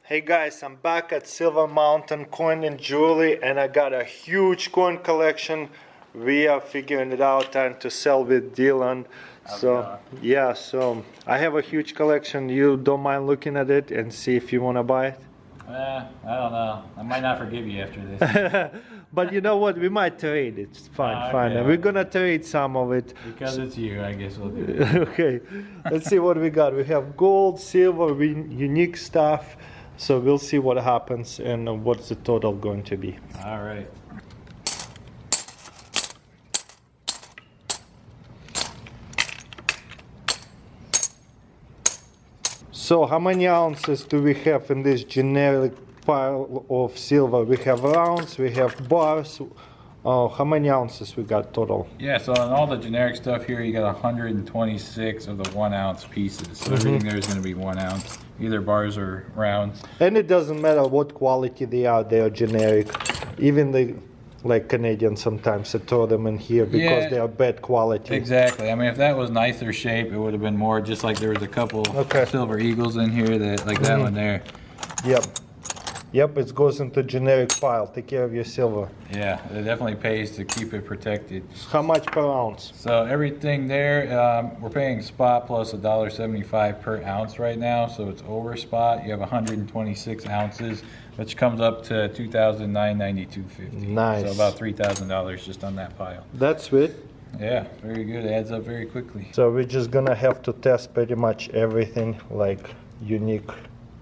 Hey guys, I'm back at Silver Mountain Coin and Jewelry, and I got a huge coin collection. We are figuring it out and to sell with Dylan. So I have a huge collection. You don't mind looking at it and see if you want to buy it? I don't know. I might not forgive you after this. But you know what? We might trade. It's fine, fine. Okay. And we're gonna trade some of it. Because it's you, I guess we'll do it. Okay, let's see what we got. We have gold, silver, unique stuff. So we'll see what happens and what's the total going to be. All right. So how many ounces do we have in this generic pile of silver? We have rounds, we have bars. How many ounces we got total? Yeah, so on all the generic stuff here, you got 126 of the 1 ounce pieces. So everything there is going to be 1 ounce, either bars or rounds. And it doesn't matter what quality they are generic. Even the like Canadian sometimes they throw them in here because they are bad quality. Exactly. I mean, if that was nicer shape, it would have been more. Just like there was a couple silver eagles in here that, like that one there. Yep, it goes into generic pile. Take care of your silver. Yeah, it definitely pays to keep it protected. How much per ounce? So everything there, we're paying spot plus $1.75 per ounce right now. So it's over spot. You have 126 ounces, which comes up to $2,992.50. Nice. So about $3,000 just on that pile. That's sweet. Yeah, very good. It adds up very quickly. So we're just gonna have to test pretty much everything, like unique,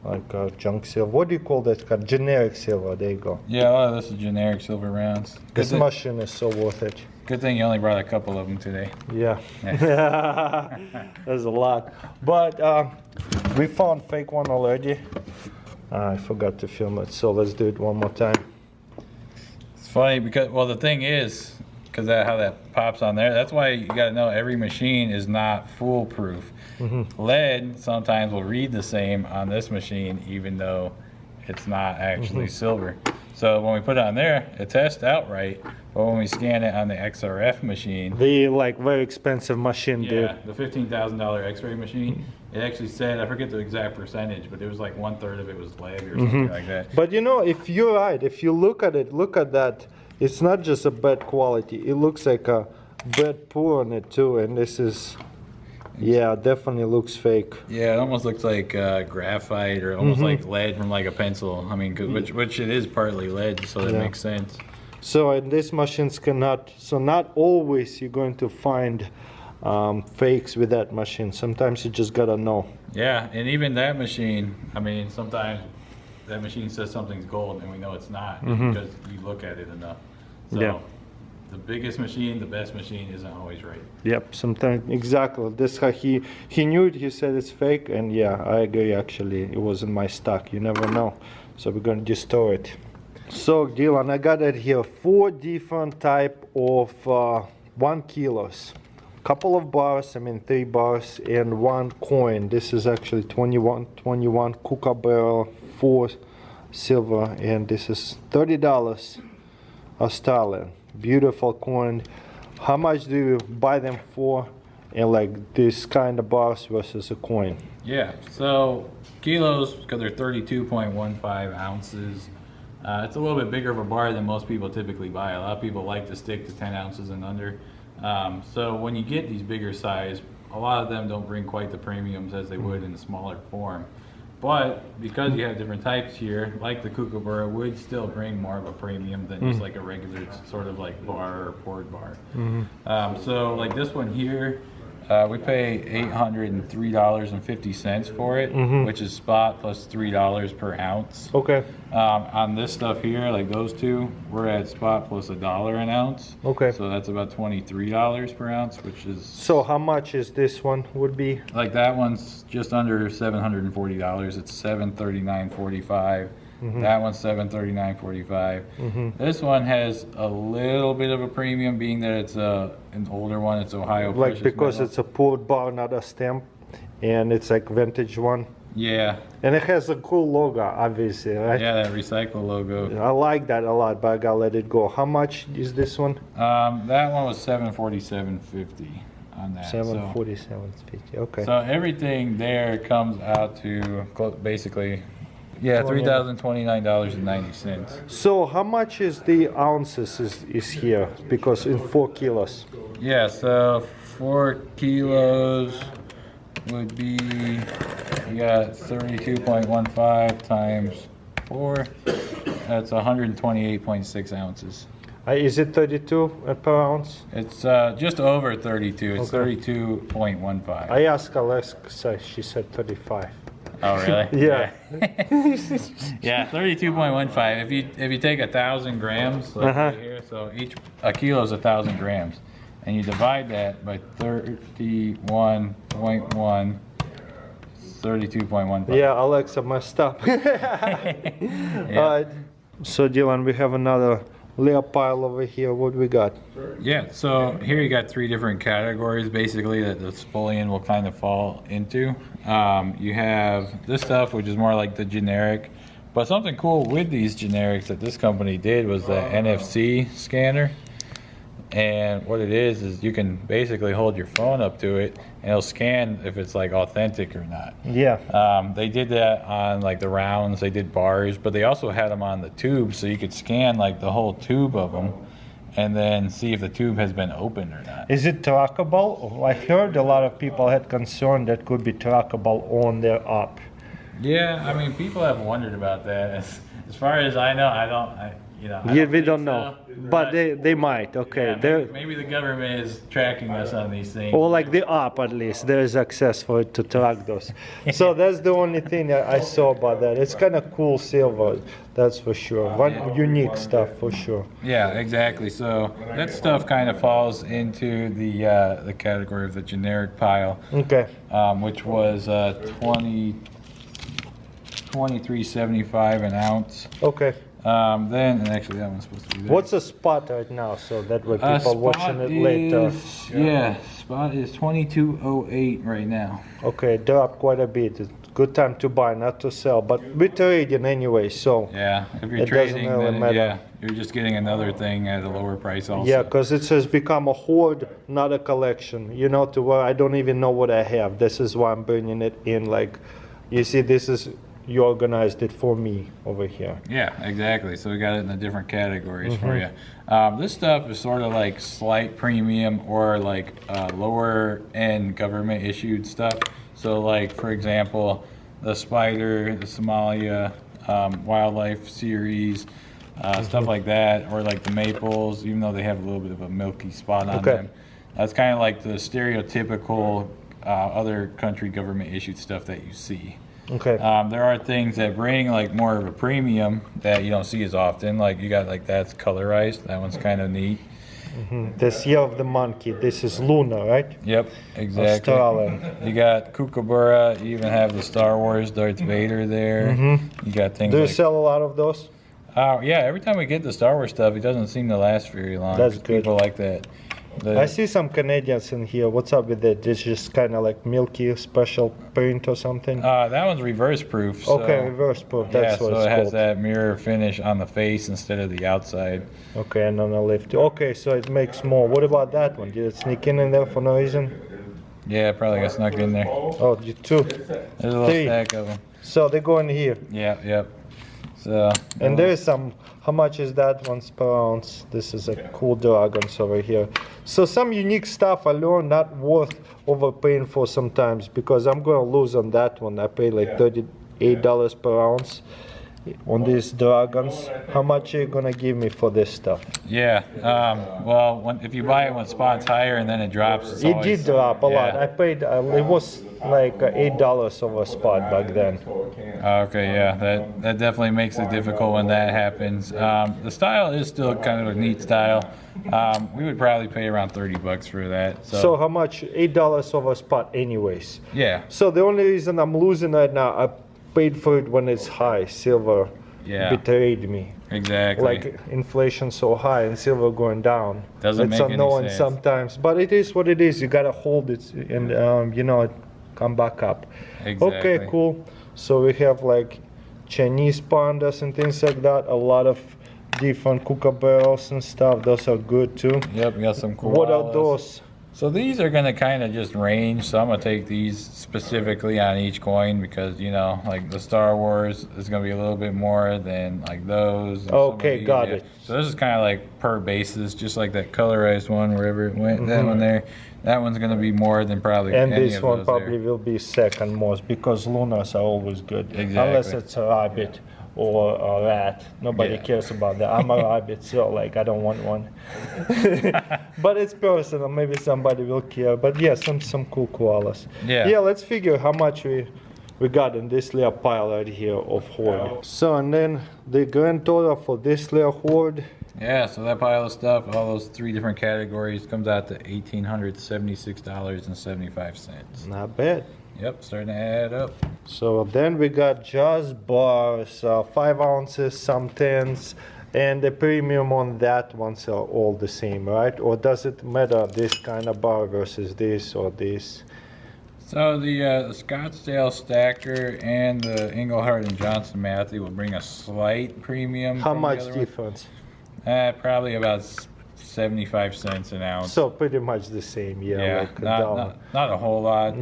like junk silver. What do you call that? Generic silver. There you go. Yeah, a lot of this is generic silver rounds. This machine is so worth it. Good thing you only brought a couple of them today. Yeah. There's a lot. But we found fake one already. I forgot to film it, so let's do it one more time. It's funny because, well, the thing is, because how that pops on there, that's why you got to know every machine is not foolproof. Lead sometimes will read the same on this machine, even though it's not actually silver. So when we put it on there, it tests out right, but when we scan it on the XRF machine, the like very expensive machine, the $15,000 X-ray machine, it actually said, I forget the exact percentage, but it was like 1/3 of it was lead or something like that. But you know, if you're right, if you look at it, look at that. It's not just a bad quality. It looks like a bad pour on it too, and this is. Yeah, definitely looks fake. Yeah, it almost looks like graphite or almost like lead from like a pencil. I mean, which it is partly lead, so that makes sense. So and these machines cannot. So not always you're going to find fakes with that machine. Sometimes you just gotta know. Yeah, and even that machine. I mean, sometimes that machine says something's gold and we know it's not because you look at it enough. So, the biggest machine, the best machine isn't always right. Yep, sometimes exactly. This how he knew it. He said it's fake, and yeah, I agree. Actually, it was in my stock. You never know, so we're gonna destroy it. So Dylan, I got it here. 4 different type of 1 kilos. Couple of bars. I mean 3 bars and 1 coin. This is actually 21 Cooker barrel 4 silver, and this is $30 Australian. Beautiful coin. How much do you buy them for? And like this kind of bars versus a coin? Yeah, so kilos, because they're 32.15 ounces. It's a little bit bigger of a bar than most people typically buy. A lot of people like to stick to 10 ounces and under. So when you get these bigger size, a lot of them don't bring quite the premiums as they would in a smaller form. But because you have different types here, like the Kookaburra would still bring more of a premium than just like a regular sort of like bar or port bar. So like this one here, we pay $803.50 for it, which is spot plus $3 per ounce. Okay. On this stuff here, like those two, we're at spot plus $1 an ounce. Okay. So that's about $23 per ounce, which is. So how much is this one would be? Like that one's just under $740. It's $739.45. That one's $739.45. This one has a little bit of a premium, being that it's an older one. It's Ohio. Like because metal. It's a poured bar, not a stamp, and it's like vintage one. Yeah. And it has a cool logo, obviously, right? Yeah, that recycle logo. I like that a lot, but I gotta let it go. How much is this one? That one was $747.50 on that. $747.50. Okay. So everything there comes out to basically Yeah, $3,029.90. So how much is the ounces is here? Because in 4 kilos. Yeah, so 4 kilos would be, you got 32.15 times 4. That's 128.6 ounces. Is it 32 per ounce? It's just over 32. It's 32.15. I asked Alexa, she said 35. Oh, really? Yeah. Yeah, 32.15. If you take 1,000 grams, like right here, so a kilo is 1,000 grams, and you divide that by 31.1, 32.15. Yeah, Alexa messed up. Yeah. All right. So Dylan, we have another layer pile over here. What we got? Yeah, so here you got 3 different categories basically that the spolian will kind of fall into. You have this stuff, which is more like the generic, but something cool with these generics that this company did was the NFC scanner. And what it is you can basically hold your phone up to it and it'll scan if it's like authentic or not. Yeah. They did that on like the rounds, they did bars, but they also had them on the tubes, so you could scan like the whole tube of them and then see if the tube has been opened or not. Is it trackable? I heard a lot of people had concern that could be trackable on their app. Yeah, I mean, people have wondered about that. As far as I know, I don't We don't know, but they might. Okay, yeah, maybe the government is tracking us on these things. or like the app at least. There is access for it to track those. So that's the only thing I saw about that. It's kind of cool silver, that's for sure. Unique stuff for sure. Yeah, exactly. So that stuff kind of falls into the category of the generic pile. Okay. Which was 23.75 an ounce. Okay. Then, and actually that one's supposed to be there. What's the spot right now, so that way people watching it later? Yeah, spot is 22.08 right now. Okay, dropped quite a bit. It's good time to buy, not to sell. But we're trading anyway, so Yeah, if you're it trading, doesn't really then matter. yeah, you're just getting another thing at a lower price also. Yeah, because it has become a hoard, not a collection. You know, to where I don't even know what I have. This is why I'm bringing it in. Like, you see, this is, you organized it for me over here. Yeah, exactly. So we got it in the different categories for you. This stuff is sort of like slight premium or like lower end government issued stuff. So like, for example, the Spider, the Somalia Wildlife Series, stuff like that, or like the Maples, even though they have a little bit of a milky spot on them. That's kind of like the stereotypical other country government issued stuff that you see. Okay. There are things that bring like more of a premium that you don't see as often. Like you got like that's colorized. That one's kind of neat. This Year of the Monkey. This is Luna, right? Yep, exactly. Australian. You got Kookaburra. You even have the Star Wars Darth Vader there. You got things. Do you like, sell a lot of those? yeah, every time we get the Star Wars stuff, it doesn't seem to last very long. That's 'cause good. People like that. I see some Canadians in here. What's up with it? It's just kind of like milky special print or something. That one's reverse proof. So, Okay, reverse proof. That's yeah, what so it's it has called. that mirror finish on the face instead of the outside. Okay, and on the left. Okay, so it makes more. What about that one? Did it sneak in there for no reason? Yeah, probably got snuck in there. Oh, you two. There's a little 3. stack of them. So they go in here. Yep. So. And there is some. How much is that one per ounce? This is a cool dragons over here. So some unique stuff I learned not worth overpaying for sometimes, because I'm going to lose on that one. I paid like $38 per ounce on these dragons. How much are you going to give me for this stuff? Yeah. Well, if you buy it when spot's higher and then it drops, it's It always, did drop a lot. yeah. I paid, it was like $8 over spot back then. Okay, yeah, that definitely makes it difficult when that happens. The style is still kind of a neat style. We would probably pay around $30 for that. So how much? $8 over spot anyways. Yeah. So the only reason I'm losing right now, I paid for it when it's high. Silver betrayed me. Exactly. Like inflation so high and silver going down. Doesn't it's make any unknown sense. sometimes, but it is what it is. You gotta hold it and you know, come back up. Exactly. Okay, cool. So we have like Chinese pandas and things like that. A lot of different kookaburras and stuff. Those are good too. Yep, we got some koalas. What are those? So these are going to kind of just range. So I'm going to take these specifically on each coin because, you know, like the Star Wars is going to be a little bit more than like those. And Okay, these, got yeah. it. So this is kind of like per basis, just like that colorized one, wherever it went, that one there. That one's going to be more than probably And any this of one those probably there. will be second most because Lunas are always good. Exactly. Unless it's a rabbit or a rat. Nobody Yeah. cares about that. I'm a rabbit, so like I don't want one. But it's personal. Maybe somebody will care. But yeah, some cool koalas. Yeah. Yeah, let's figure how much we got in this little pile right here of hoard. So and then the grand total for this little hoard. Yeah, so that pile of stuff, all those 3 different categories, comes out to $1,876.75. Not bad. Yep, starting to add up. So then we got just bars, 5 ounces, some 10s, and the premium on that ones are all the same, right? Or does it matter this kind of bar versus this or this? So the Scottsdale Stacker and the Englehart and Johnson Matthey will bring a slight premium. How from the much other one. difference? Probably about 75 cents an ounce. So pretty much the same, yeah. Like a dollar. not a whole lot.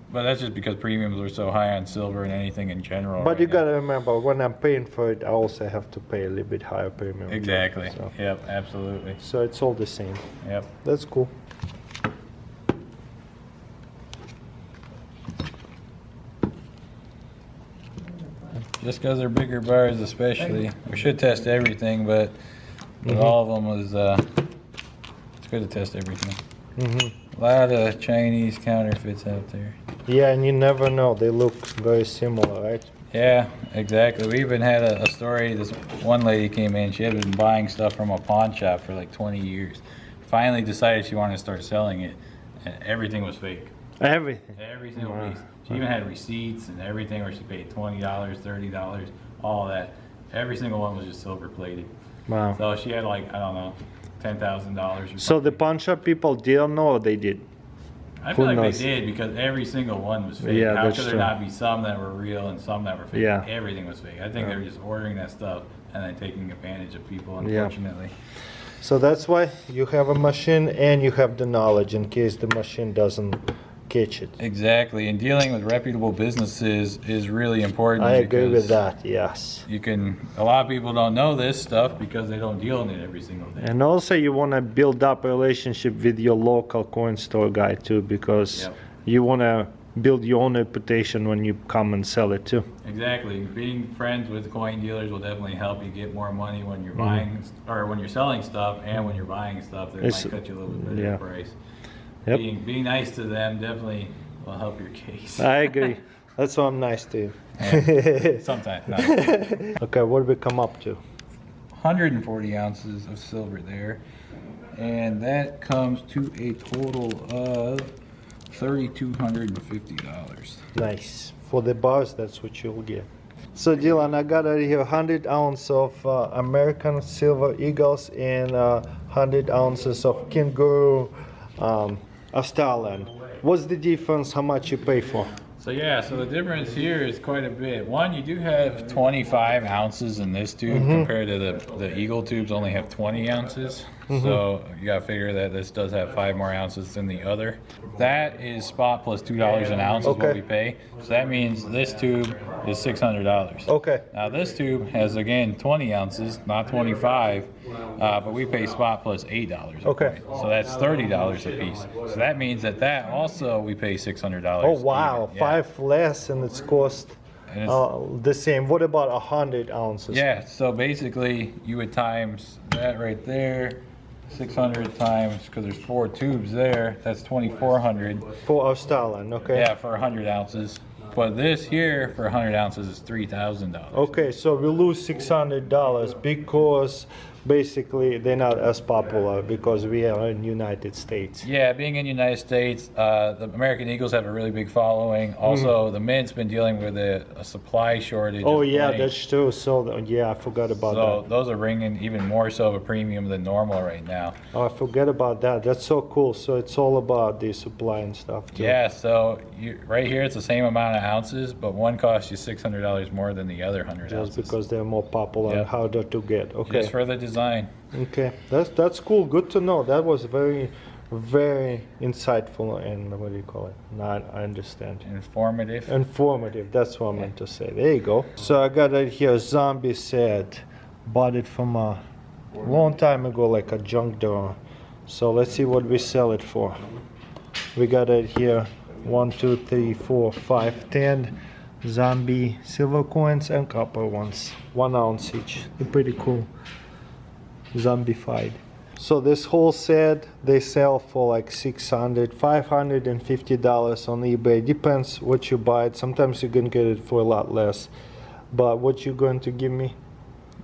But that's just because premiums are so high on silver and anything in general. But right you now. gotta remember, when I'm paying for it, I also have to pay a little bit higher premium. Exactly. So, Yep, absolutely. so it's all the same. Yep. That's cool. Just because they're bigger bars, especially. We should test everything, but with all of them was it's good to test everything. A lot of Chinese counterfeits out there. Yeah, and you never know. They look very similar, right? Yeah, exactly. We even had a story. This one lady came in. She had been buying stuff from a pawn shop for like 20 years. Finally decided she wanted to start selling it, and everything was fake. Everything. Every single piece. She even had receipts and everything where she paid $20, $30, all that. Every single one was just silver plated. Wow. So she had like, I don't know, $10,000 or something. So the pawn shop people didn't know or they did? I feel who like knows? they did because every single one was fake. Yeah, How that's could there true. not be some that were real and some that were fake? Yeah. Everything was fake. I think they were just ordering that stuff and then taking advantage of people, Yeah. unfortunately. So that's why you have a machine and you have the knowledge in case the machine doesn't catch it. Exactly. And dealing with reputable businesses is really important. I agree with because that, yes. a lot of people don't know this stuff because they don't deal in it every single day. And also you want to build up a relationship with your local coin store guy too, because Yep. you want to build your own reputation when you come and sell it too. Exactly. Being friends with coin dealers will definitely help you get more money when you're Mm-hmm. buying or when you're selling stuff, and when you're buying stuff that It's- might cut you a little bit better yeah. price. Yep. Being nice to them definitely will help your case. I agree. That's why I'm nice to you. Sometimes. No. Okay, what did we come up to? 140 ounces of silver there, and that comes to a total of $3,250. Nice. For the bars, that's what you'll get. So Dylan, I got right here 100 ounces of American Silver Eagles and 100 ounces of Kangaroo Australian. What's the difference? How much you pay for? So yeah, so the difference here is quite a bit. One, you do have 25 ounces in this tube compared to the Eagle tubes only have 20 ounces. So you gotta figure that this does have 5 more ounces than the other. That is spot plus $2 an ounce is Okay. what we pay. So that means this tube is $600. Okay. Now this tube has again 20 ounces, not 25, but we pay spot plus $8. a Okay. coin. So that's $30 a piece. So that means that also we pay $600. Oh wow, even. Yeah. 5 less and it's cost And it's- the same. What about 100 ounces? Yeah, so basically you would times that right there, 600 times, because there's 4 tubes there, that's 2,400. For Australian, okay? Yeah, for 100 ounces. But this here for 100 ounces is $3,000. Okay, so we lose $600 because basically they're not as popular because we are in United States. Yeah, being in the United States, the American Eagles have a really big following. Also, the Mint's been dealing with a supply shortage. Oh of yeah, blanks. that's true. So yeah, I forgot about So that. those are bringing even more so of a premium than normal right now. Oh, I forget about that. That's so cool. So it's all about the supply and stuff too. Yeah, so right here it's the same amount of ounces, but one costs you $600 more than the other 100 Just ounces. because they're more popular Yeah. and harder to get. Okay. Just for the design. Okay. That's cool. Good to know. That was very very insightful and what do you call it? Not, I understand. Informative. Informative, that's what I meant to say. There you go. So I got it here, zombie set. Bought it from a long time ago, like a junk drawer. So let's see what we sell it for. We got it here, 1, 2, 3, 4, 5, 10 zombie silver coins and copper ones, 1 ounce each. They're pretty cool. Zombified. So this whole set they sell for like $600, $550 on eBay. Depends what you buy it. Sometimes you can get it for a lot less. But what you going to give me?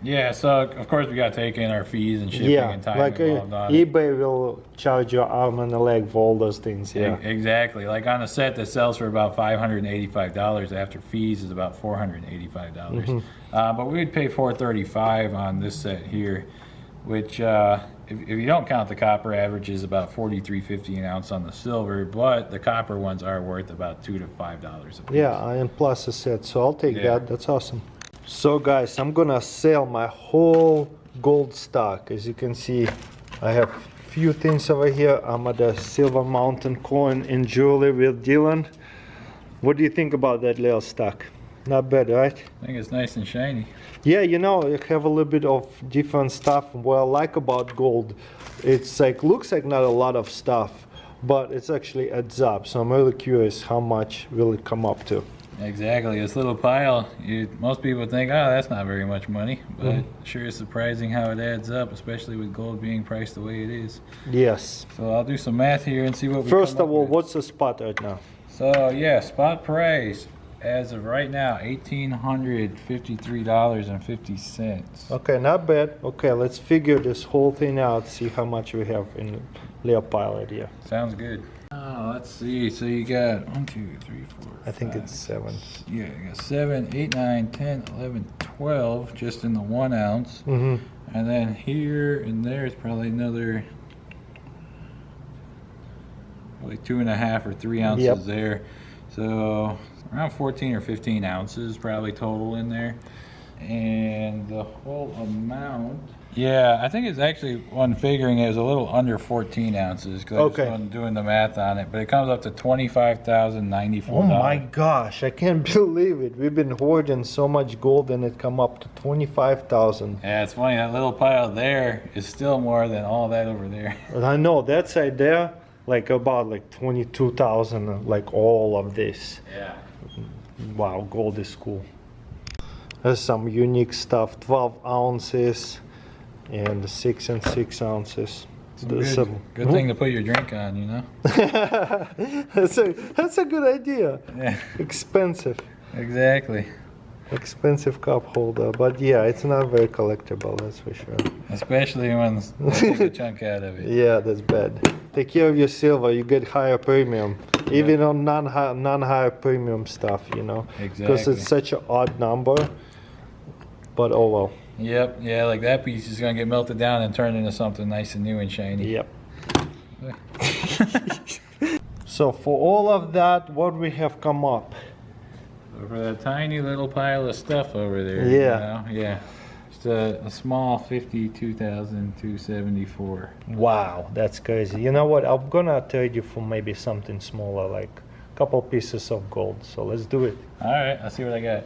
Yeah, so of course we got to take in our fees and shipping and time like involved on it. eBay will charge your arm and a leg for all those things. Yeah, Exactly. Like on a set that sells for about $585 after fees is about $485. But we would pay $435 on this set here, which if you don't count the copper, averages about $43.50 an ounce on the silver. But the copper ones are worth about $2 to $5 a piece. Yeah, and plus a set. So I'll take that. That's awesome. So guys, I'm gonna sell my whole gold stock. As you can see, I have few things over here. I'm at the Silver Mountain coin and jewelry with Dylan. What do you think about that little stock? Not bad, right? I think it's nice and shiny. Yeah, you know, you have a little bit of different stuff. What I like about gold, it's like looks like not a lot of stuff, but it's actually adds up. So I'm really curious how much will it come up to. Exactly. This little pile, most people think, oh, that's not very much money, but sure is surprising how it adds up, especially with gold being priced the way it is. Yes. So I'll do some math here and see what we First come of up all, with. what's the spot right now? So yeah, spot price as of right now, $1,853.50. Okay, not bad. Okay, let's figure this whole thing out, see how much we have in little pile right here. Sounds good. Let's see. So you got 1, 2, 3, 4. I think 5, it's 7. Yeah, you got 7, 8, 9, 10, 11, 12, just in the 1 ounce. Mm-hmm. And then here and there is probably another, probably 2.5 or 3 ounces there. So around 14 or 15 ounces probably total in there. And the whole amount, yeah, I think it's actually, on figuring it was a little under 14 ounces because I wasn't doing the math on it, but it comes up to $25,094. Oh my gosh, I can't believe it. We've been hoarding so much gold and it come up to 25,000. Yeah, it's funny, that little pile there is still more than all that over there. I know, that side there, like about like 22,000, like all of this. Yeah. Wow, gold is cool. There's some unique stuff, 12 ounces and 6 and 6 ounces. Good thing to put your drink on, you know? That's a good idea. Yeah. Expensive. Exactly. Expensive cup holder, but yeah, it's not very collectible, that's for sure. Especially when you take a chunk out of it. Yeah, that's bad. Take care of your silver, you get higher premium. Even on non-higher premium stuff, you know? Exactly. Because it's such an odd number, but oh well. Yep, yeah, like that piece is going to get melted down and turn into something nice and new and shiny. Yep. So for all of that, what we have come up? So for that tiny little pile of stuff over there. Yeah. You know? Yeah. Just a small 52,274. Wow, that's crazy. You know what? I'm gonna trade you for maybe something smaller, like a couple pieces of gold. So let's do it. All right, I'll see what I got.